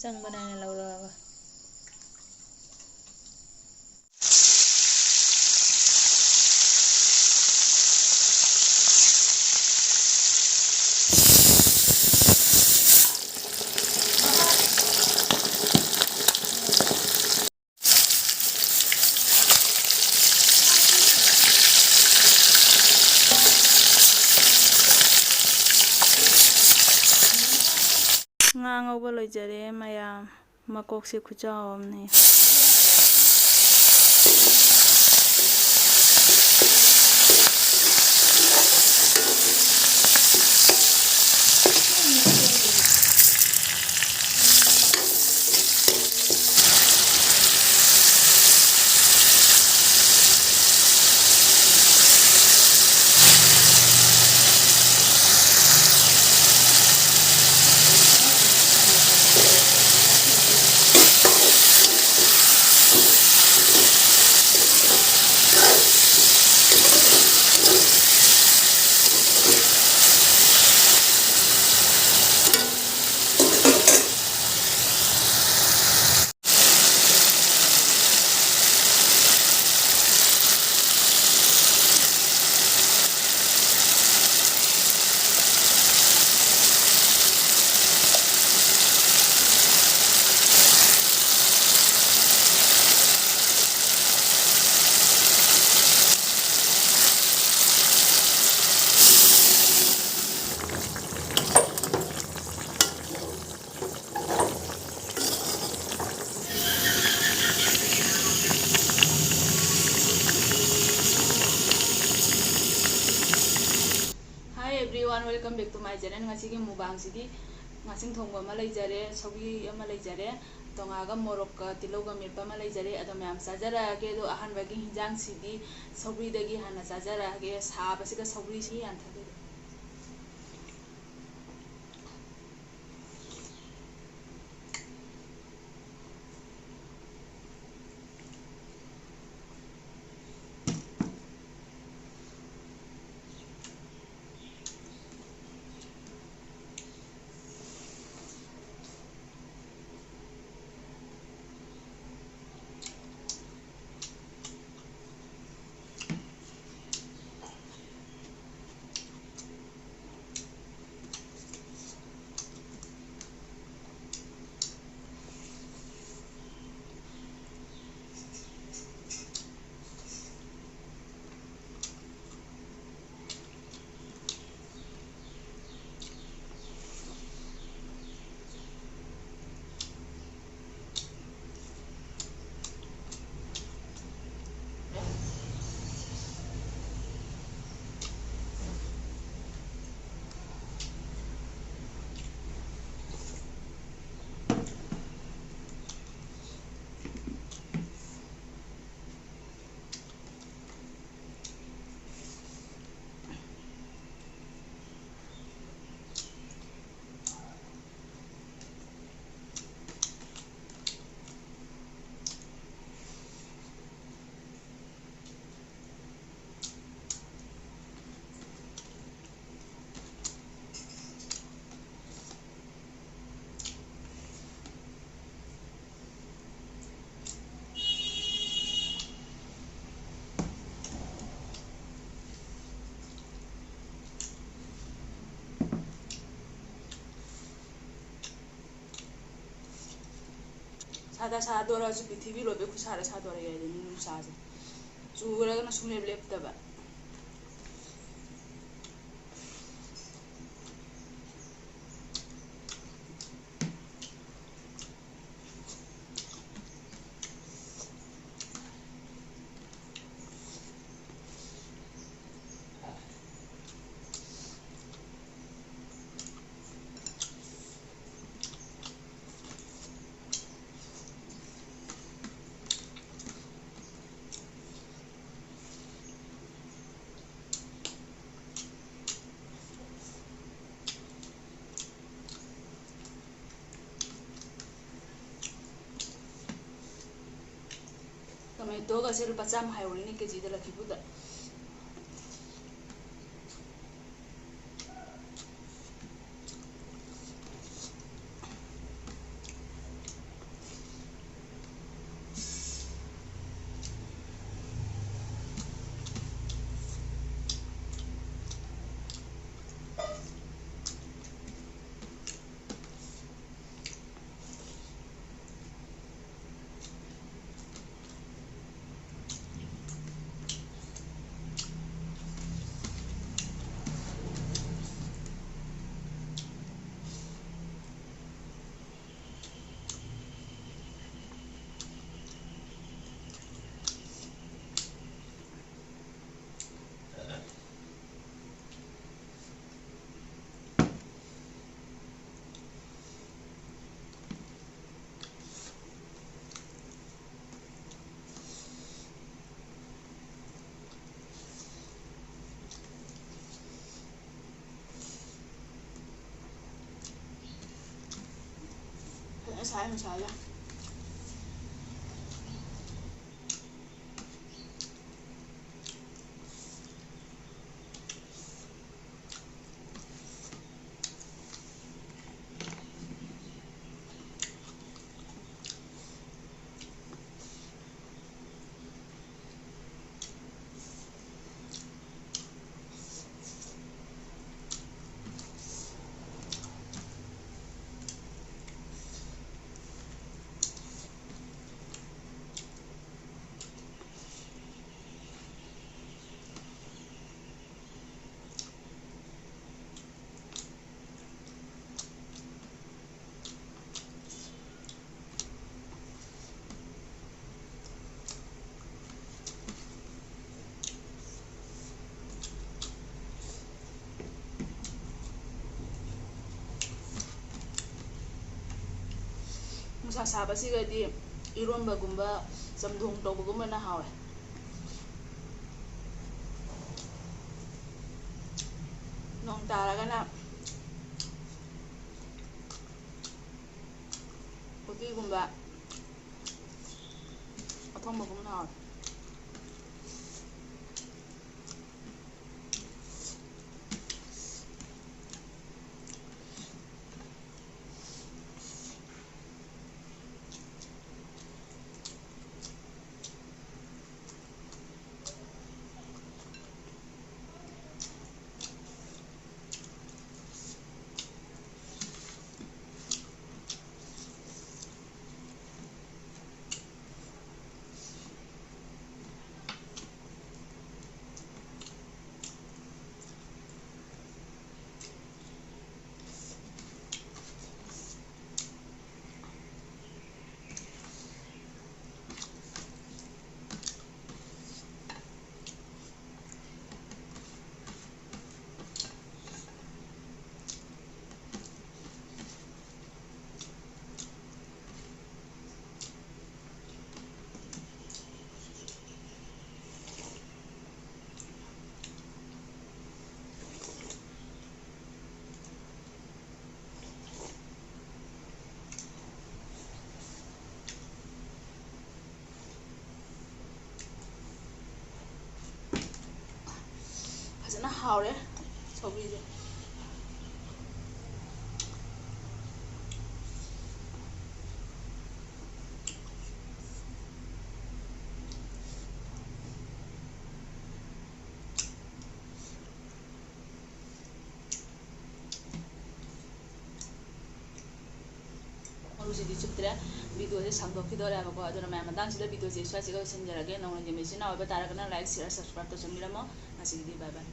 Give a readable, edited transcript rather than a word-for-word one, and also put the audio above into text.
ꯆꯪꯕꯅ ꯍꯥꯏꯅ ꯂꯧꯔꯒ ꯉꯥ ꯉꯧꯕ ꯂꯣꯏꯖꯔꯦ ꯃꯌꯥꯝ ꯃꯀꯣꯛꯁꯦ ꯈꯨꯆꯥꯎ ꯑꯃꯅꯤ everyone, welcome back to my channel. Ngasi ki mubang sidi ngasing thongba ma leijare, sogi ama leijare, tongaga morokka tiloga mirpa ma leijare, ado mayam sajara ge do ahan bagi hinjang sidi sogi dagi hana sajara ge sab asiga sogi si antha Sada sadora ju pithibhi lobe khusara sadora ya ni nusaje chura na sumle leptaba tomato ga se lupa cham hai ni kg da lakhi buda ꯉꯁꯥꯏ ꯅꯨꯡꯁꯥ ꯁꯥꯕꯁꯤꯒꯗꯤ ꯏꯔꯣꯟꯕꯒꯨꯝꯕ ꯆꯝꯊꯣꯡ ꯇꯧꯕꯒꯨꯝꯕꯅ ꯍꯥꯎꯋꯦ꯫ ꯅꯣꯡ ꯇꯥꯔꯒꯅ ꯎꯇꯤꯒꯨꯝꯕ ꯑꯊꯣꯡꯕꯒꯨꯝꯕꯅ ꯍꯥꯎꯋꯦ꯫ ꯐꯖꯅ ꯍꯥꯎꯔꯦ ꯁꯧꯒ꯭ꯔꯤꯁꯦ꯫ ꯃꯔꯨꯁꯤꯗꯤ ꯆꯨꯞꯇ꯭ꯔꯦ ꯚꯤꯗꯤꯑꯣꯁꯦ ꯁꯥꯡꯗꯣꯛꯈꯤꯗꯣꯔꯦꯕꯀꯣ ꯑꯗꯨꯅ ꯃꯌꯥꯝ ꯃꯇꯥꯡꯁꯤꯗ ꯚꯤꯗꯤꯑꯣꯁꯦ ꯁ꯭ꯋꯥꯏꯁꯤꯒ ꯂꯣꯏꯁꯤꯟꯖꯔꯒꯦ꯫ ꯅꯧꯅ ꯌꯦꯡꯕꯤꯁꯤꯅ ꯑꯣꯏꯕ ꯇꯥꯔꯒꯅ ꯂꯥꯏꯛ ꯁꯤꯌꯔ ꯁꯕꯁꯀ꯭ꯔꯥꯏꯕ ꯇꯧꯁꯟꯕꯤꯔꯝꯃꯣ꯫ ꯉꯁꯤꯒꯤꯗꯤ ꯕꯥꯏ ꯕꯥꯏ꯫